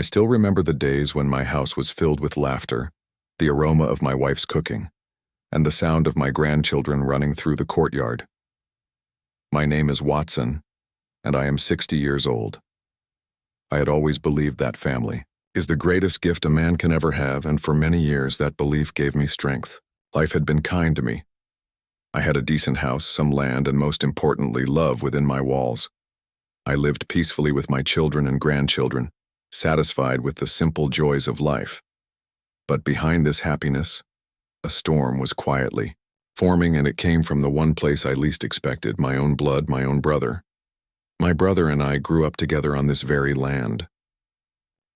still remember the days when my house was filled with laughter, the aroma of my wife's cooking, and the sound of my grandchildren running through the courtyard. My name is Watson, and I am 60 years old. I had always believed that family is the greatest gift a man can ever have, and for many years that belief gave me strength. Life had been kind to me. I had a decent house, some land, and most importantly, love within my walls. I lived peacefully with my children and grandchildren, satisfied with the simple joys of life. But behind this happiness, a storm was quietly forming, and it came from the one place I least expected, my own blood, my own brother. My brother and I grew up together on this very land.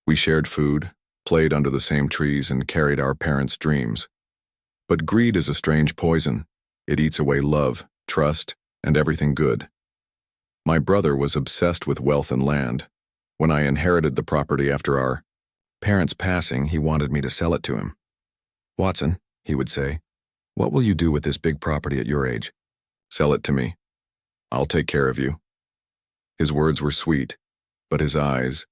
We shared food, played under the same trees, and carried our parents' dreams. But greed is a strange poison. It eats away love, trust, and everything good. My brother was obsessed with wealth and land. When I inherited the property after our parents' passing, he wanted me to sell it to him. "Watson," he would say, "what will you do with this big property at your age? Sell it to me. I'll take care of you." His words were sweet, but his eyes,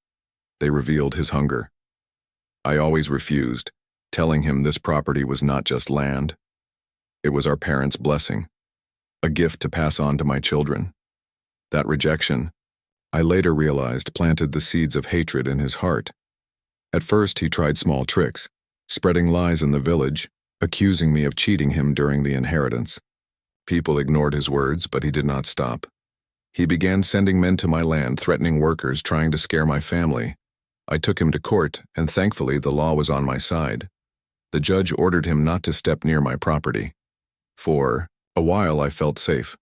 they revealed his hunger. I always refused, telling him this property was not just land. It was our parents' blessing, a gift to pass on to my children. That rejection, I later realized, planted the seeds of hatred in his heart. At first, he tried small tricks, spreading lies in the village, accusing me of cheating him during the inheritance. People ignored his words, but he did not stop. He began sending men to my land, threatening workers, trying to scare my family. I took him to court, and thankfully the law was on my side. The judge ordered him not to step near my property. For a while I felt safe.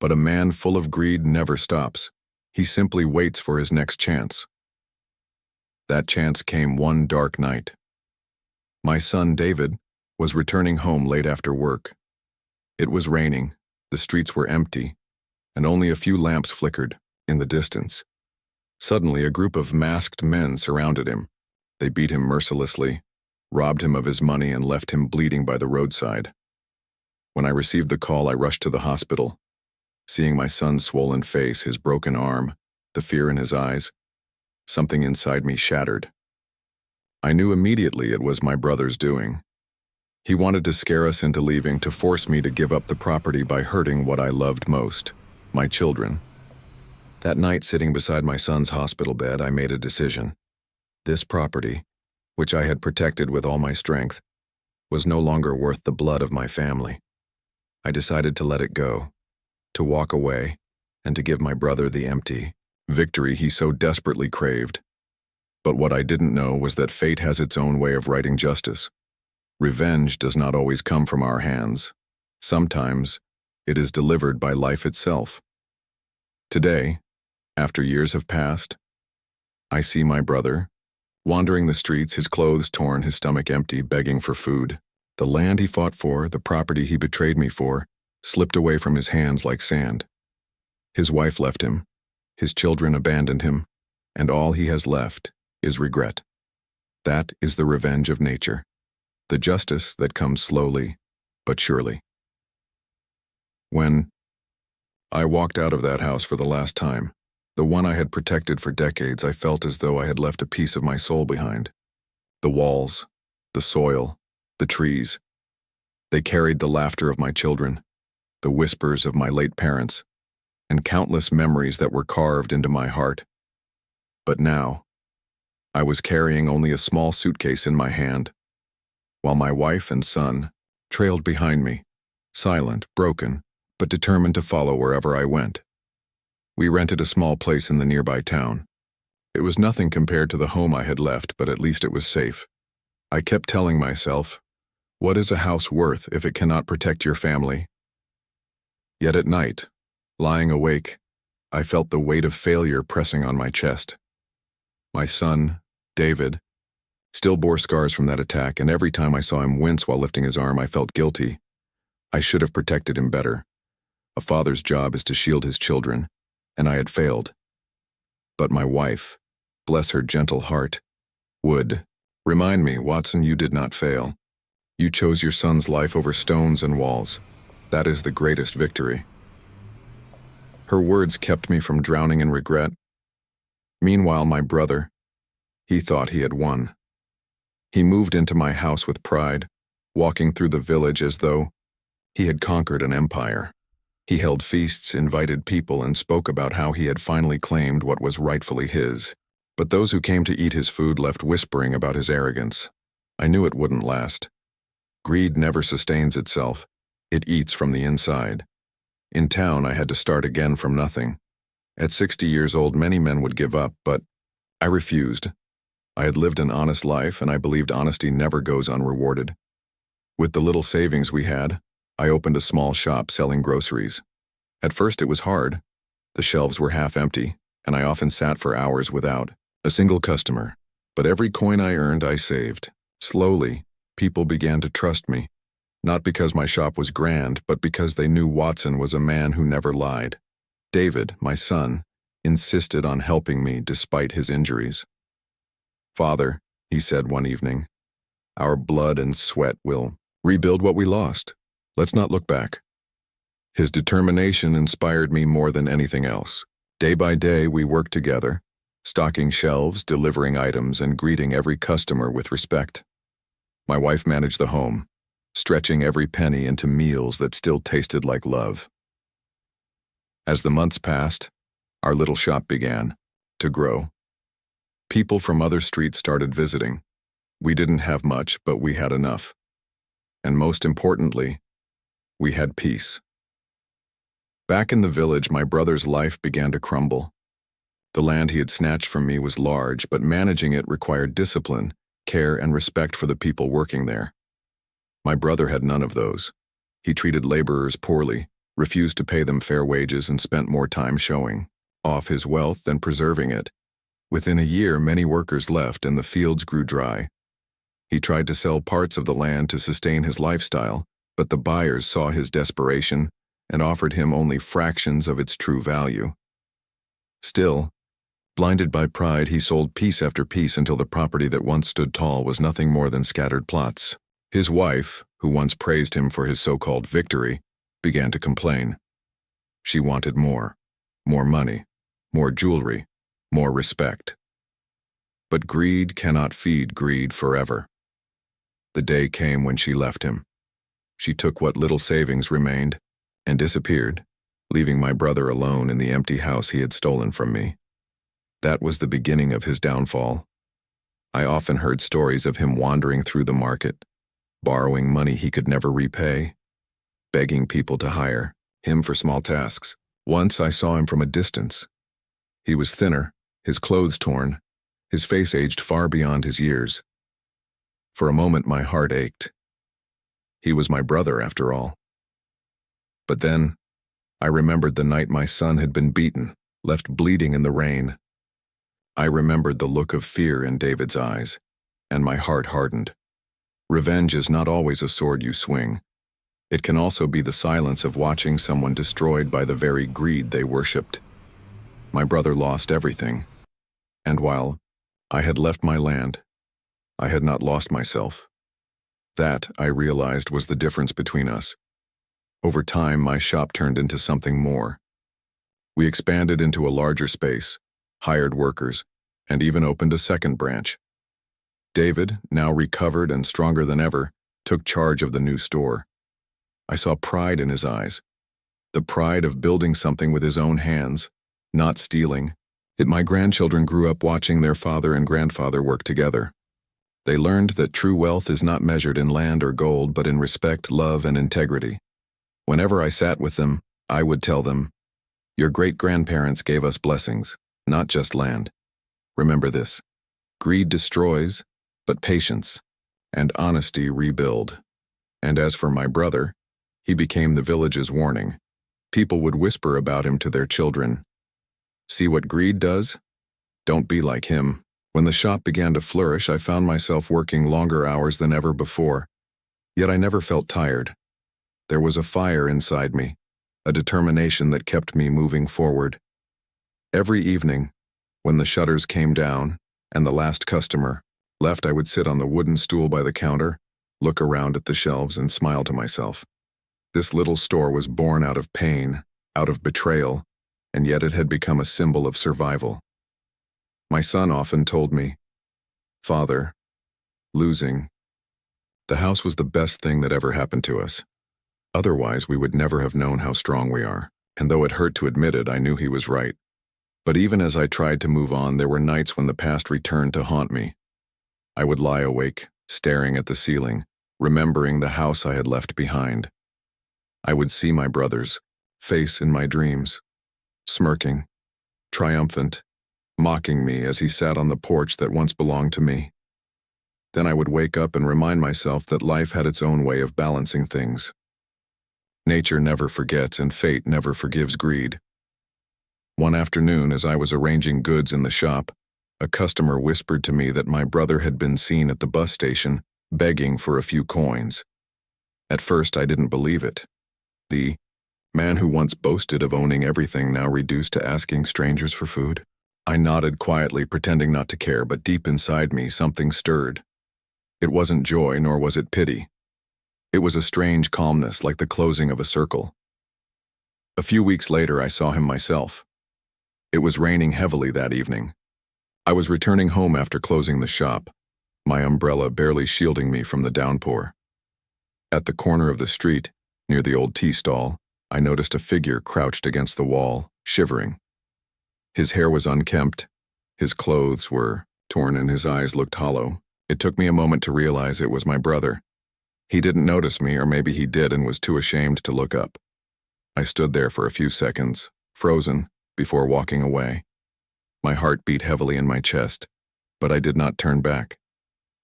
But a man full of greed never stops. He simply waits for his next chance. That chance came one dark night. My son, David, was returning home late after work. It was raining, the streets were empty, and only a few lamps flickered in the distance. Suddenly, a group of masked men surrounded him. They beat him mercilessly, robbed him of his money, and left him bleeding by the roadside. When I received the call, I rushed to the hospital. Seeing my son's swollen face, his broken arm, the fear in his eyes, something inside me shattered. I knew immediately it was my brother's doing. He wanted to scare us into leaving, to force me to give up the property by hurting what I loved most, my children. That night, sitting beside my son's hospital bed, I made a decision. This property, which I had protected with all my strength, was no longer worth the blood of my family. I decided to let it go, to walk away, and to give my brother the empty victory he so desperately craved. But what I didn't know was that fate has its own way of writing justice. Revenge does not always come from our hands. Sometimes it is delivered by life itself. Today, after years have passed, I see my brother, wandering the streets, his clothes torn, his stomach empty, begging for food. The land he fought for, the property he betrayed me for, slipped away from his hands like sand. His wife left him, his children abandoned him, and all he has left is regret. That is the revenge of nature, the justice that comes slowly but surely. When I walked out of that house for the last time, the one I had protected for decades, I felt as though I had left a piece of my soul behind. The walls, the soil, the trees, they carried the laughter of my children, the whispers of my late parents, and countless memories that were carved into my heart. But now, I was carrying only a small suitcase in my hand, while my wife and son trailed behind me, silent, broken, but determined to follow wherever I went. We rented a small place in the nearby town. It was nothing compared to the home I had left, but at least it was safe. I kept telling myself, what is a house worth if it cannot protect your family? Yet at night, lying awake, I felt the weight of failure pressing on my chest. My son, David, still bore scars from that attack, and every time I saw him wince while lifting his arm, I felt guilty. I should have protected him better. A father's job is to shield his children, and I had failed. But my wife, bless her gentle heart, would remind me, Watson, you did not fail. You chose your son's life over stones and walls. That is the greatest victory. Her words kept me from drowning in regret. Meanwhile, my brother, He thought he had won. He moved into my house with pride, walking through the village as though he had conquered an empire. He held feasts, invited people, and spoke about how he had finally claimed what was rightfully his. But those who came to eat his food left whispering about his arrogance. I knew it wouldn't last. Greed never sustains itself. It eats from the inside. In town, I had to start again from nothing. At 60 years old, many men would give up, but I refused. I had lived an honest life, and I believed honesty never goes unrewarded. With the little savings we had, I opened a small shop selling groceries. At first, it was hard. The shelves were half empty, and I often sat for hours without a single customer. But every coin I earned, I saved. Slowly, people began to trust me, not because my shop was grand, but because they knew Watson was a man who never lied. David, my son, insisted on helping me despite his injuries. "Father," he said one evening, "our blood and sweat will rebuild what we lost. Let's not look back." His determination inspired me more than anything else. Day by day, we worked together, stocking shelves, delivering items, and greeting every customer with respect. My wife managed the home, stretching every penny into meals that still tasted like love. As the months passed, our little shop began to grow. People from other streets started visiting. We didn't have much, but we had enough. And most importantly, we had peace. Back in the village, my brother's life began to crumble. The land he had snatched from me was large, but managing it required discipline, care, and respect for the people working there. My brother had none of those. He treated laborers poorly, refused to pay them fair wages, and spent more time showing off his wealth than preserving it. Within a year, many workers left and the fields grew dry. He tried to sell parts of the land to sustain his lifestyle, but the buyers saw his desperation and offered him only fractions of its true value. Still, blinded by pride, he sold piece after piece until the property that once stood tall was nothing more than scattered plots. His wife, who once praised him for his so-called victory, began to complain. She wanted more money, more jewelry, more respect. But greed cannot feed greed forever. The day came when she left him. She took what little savings remained and disappeared, leaving my brother alone in the empty house he had stolen from me. That was the beginning of his downfall. I often heard stories of him wandering through the market, borrowing money he could never repay, begging people to hire him for small tasks. Once I saw him from a distance. He was thinner, his clothes torn, his face aged far beyond his years. For a moment, my heart ached. He was my brother, after all. But then, I remembered the night my son had been beaten, left bleeding in the rain. I remembered the look of fear in David's eyes, and my heart hardened. Revenge is not always a sword you swing. It can also be the silence of watching someone destroyed by the very greed they worshipped. My brother lost everything, and while I had left my land, I had not lost myself. That, I realized, was the difference between us. Over time, my shop turned into something more. We expanded into a larger space, hired workers, and even opened a second branch. David, now recovered and stronger than ever, took charge of the new store. I saw pride in his eyes, the pride of building something with his own hands, not stealing. My grandchildren grew up watching their father and grandfather work together. They learned that true wealth is not measured in land or gold, but in respect, love, and integrity. Whenever I sat with them, I would tell them, "Your great-grandparents gave us blessings, not just land. Remember this: greed destroys, but patience and honesty rebuild." And as for my brother, he became the village's warning. People would whisper about him to their children. "See what greed does? Don't be like him." When the shop began to flourish, I found myself working longer hours than ever before. Yet I never felt tired. There was a fire inside me, a determination that kept me moving forward. Every evening, when the shutters came down and the last customer left, I would sit on the wooden stool by the counter, look around at the shelves, and smile to myself. This little store was born out of pain, out of betrayal, and yet it had become a symbol of survival. My son often told me, father, losing. The house was the best thing that ever happened to us. Otherwise, we would never have known how strong we are. And though it hurt to admit it, I knew he was right. But even as I tried to move on, there were nights when the past returned to haunt me. I would lie awake, staring at the ceiling, remembering the house I had left behind. I would see my brother's face in my dreams, smirking, triumphant, mocking me as he sat on the porch that once belonged to me. Then I would wake up and remind myself that life had its own way of balancing things. Nature never forgets and fate never forgives greed. One afternoon, as I was arranging goods in the shop, a customer whispered to me that my brother had been seen at the bus station begging for a few coins. At first, I didn't believe it. The man who once boasted of owning everything now reduced to asking strangers for food? I nodded quietly, pretending not to care, but deep inside me something stirred. It wasn't joy, nor was it pity. It was a strange calmness, like the closing of a circle. A few weeks later, I saw him myself. It was raining heavily that evening. I was returning home after closing the shop, my umbrella barely shielding me from the downpour. At the corner of the street, near the old tea stall, I noticed a figure crouched against the wall, shivering. His hair was unkempt, his clothes were torn, and his eyes looked hollow. It took me a moment to realize it was my brother. He didn't notice me, or maybe he did and was too ashamed to look up. I stood there for a few seconds, frozen, before walking away. My heart beat heavily in my chest, but I did not turn back.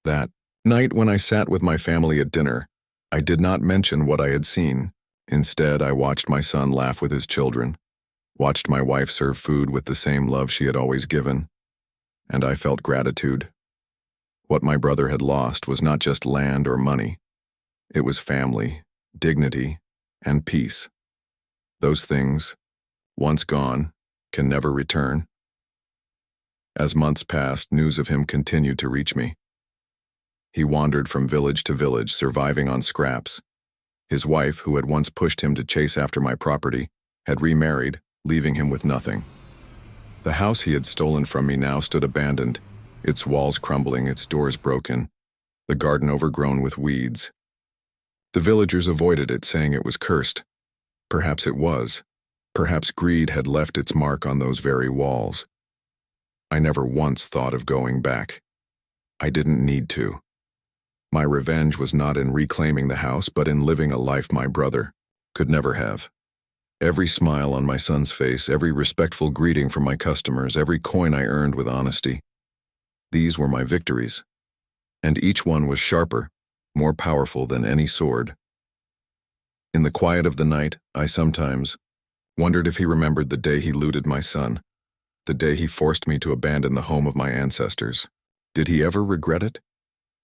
That night when I sat with my family at dinner, I did not mention what I had seen. Instead, I watched my son laugh with his children, watched my wife serve food with the same love she had always given, and I felt gratitude. What my brother had lost was not just land or money. It was family, dignity, and peace. Those things, once gone, can never return. As months passed, news of him continued to reach me. He wandered from village to village, surviving on scraps. His wife, who had once pushed him to chase after my property, had remarried, leaving him with nothing. The house he had stolen from me now stood abandoned, its walls crumbling, its doors broken, the garden overgrown with weeds. The villagers avoided it, saying it was cursed. Perhaps it was. Perhaps greed had left its mark on those very walls. I never once thought of going back. I didn't need to. My revenge was not in reclaiming the house, but in living a life my brother could never have. Every smile on my son's face, every respectful greeting from my customers, every coin I earned with honesty. These were my victories, and each one was sharper, more powerful than any sword. In the quiet of the night, I sometimes wondered if he remembered the day he looted my son, the day he forced me to abandon the home of my ancestors. Did he ever regret it?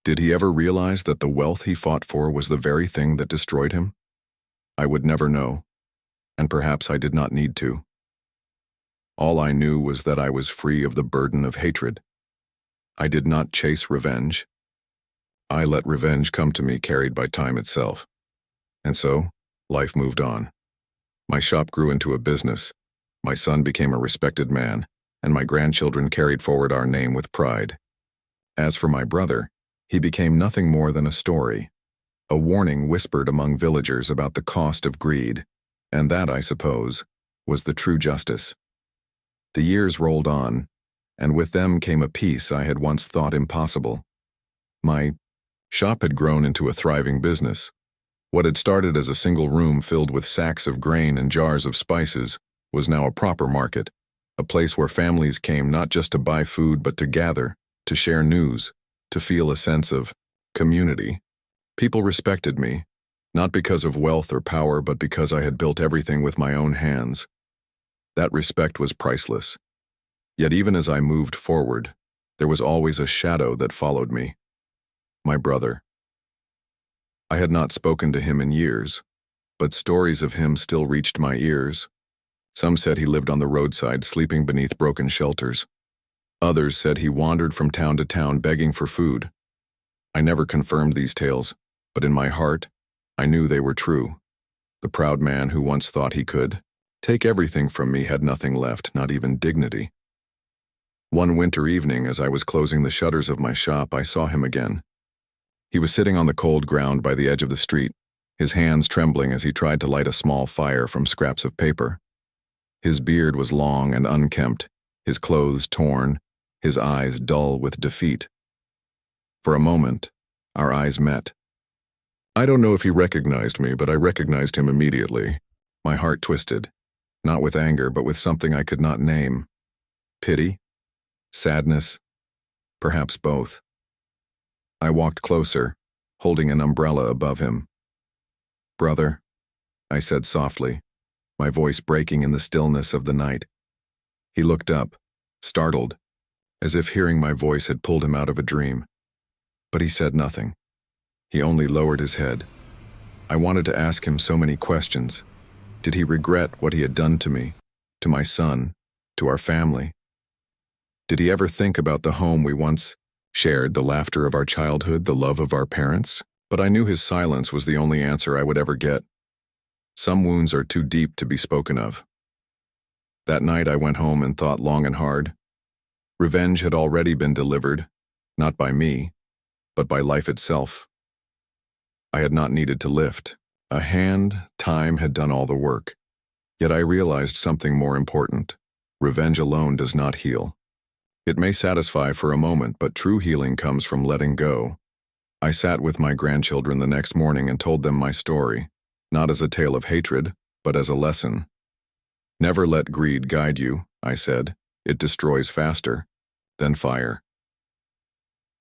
Did he ever realize that the wealth he fought for was the very thing that destroyed him? I would never know, and perhaps I did not need to. All I knew was that I was free of the burden of hatred. I did not chase revenge. I let revenge come to me, carried by time itself. And so, life moved on. My shop grew into a business, my son became a respected man, and my grandchildren carried forward our name with pride. As for my brother, he became nothing more than a story, a warning whispered among villagers about the cost of greed, and that, I suppose, was the true justice. The years rolled on, and with them came a peace I had once thought impossible. My shop had grown into a thriving business. What had started as a single room filled with sacks of grain and jars of spices was now a proper market, a place where families came not just to buy food but to gather, to share news, to feel a sense of community. People respected me, not because of wealth or power, but because I had built everything with my own hands. That respect was priceless. Yet even as I moved forward, there was always a shadow that followed me. My brother. I had not spoken to him in years, but stories of him still reached my ears. Some said he lived on the roadside, sleeping beneath broken shelters. Others said he wandered from town to town begging for food. I never confirmed these tales, but in my heart, I knew they were true. The proud man who once thought he could take everything from me had nothing left, not even dignity. One winter evening, as I was closing the shutters of my shop, I saw him again. He was sitting on the cold ground by the edge of the street, his hands trembling as he tried to light a small fire from scraps of paper. His beard was long and unkempt, his clothes torn, his eyes dull with defeat. For a moment, our eyes met. I don't know if he recognized me, but I recognized him immediately. My heart twisted, not with anger, but with something I could not name. Pity? Sadness? Perhaps both. I walked closer, holding an umbrella above him. "Brother," I said softly, my voice breaking in the stillness of the night. He looked up, startled, as if hearing my voice had pulled him out of a dream. But he said nothing. He only lowered his head. I wanted to ask him so many questions. Did he regret what he had done to me, to my son, to our family? Did he ever think about the home we once shared, the laughter of our childhood, the love of our parents? But I knew his silence was the only answer I would ever get. Some wounds are too deep to be spoken of. That night I went home and thought long and hard. Revenge had already been delivered, not by me, but by life itself. I had not needed to lift. A hand, time had done all the work. Yet I realized something more important. Revenge alone does not heal. It may satisfy for a moment, but true healing comes from letting go. I sat with my grandchildren the next morning and told them my story, not as a tale of hatred, but as a lesson. Never let greed guide you, I said. It destroys faster than fire.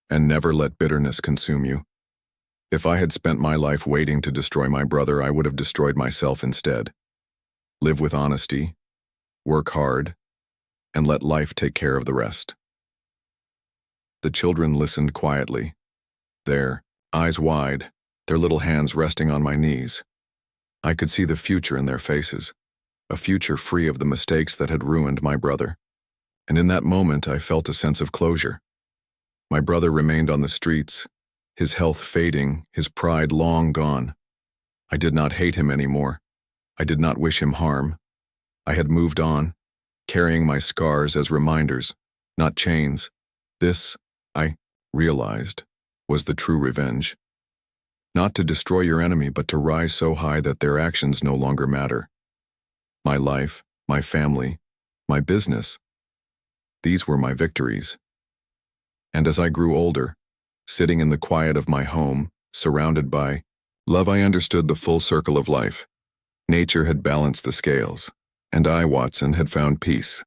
And never let bitterness consume you. If I had spent my life waiting to destroy my brother, I would have destroyed myself instead. Live with honesty, work hard, and let life take care of the rest. The children listened quietly, their eyes wide, their little hands resting on my knees. I could see the future in their faces, a future free of the mistakes that had ruined my brother. And in that moment, I felt a sense of closure. My brother remained on the streets, his health fading, his pride long gone. I did not hate him anymore. I did not wish him harm. I had moved on, carrying my scars as reminders, not chains. This, I realized, was the true revenge. Not to destroy your enemy, but to rise so high that their actions no longer matter. My life, my family, my business. These were my victories. And as I grew older, sitting in the quiet of my home, surrounded by love, I understood the full circle of life. Nature had balanced the scales, and I, Watson, had found peace.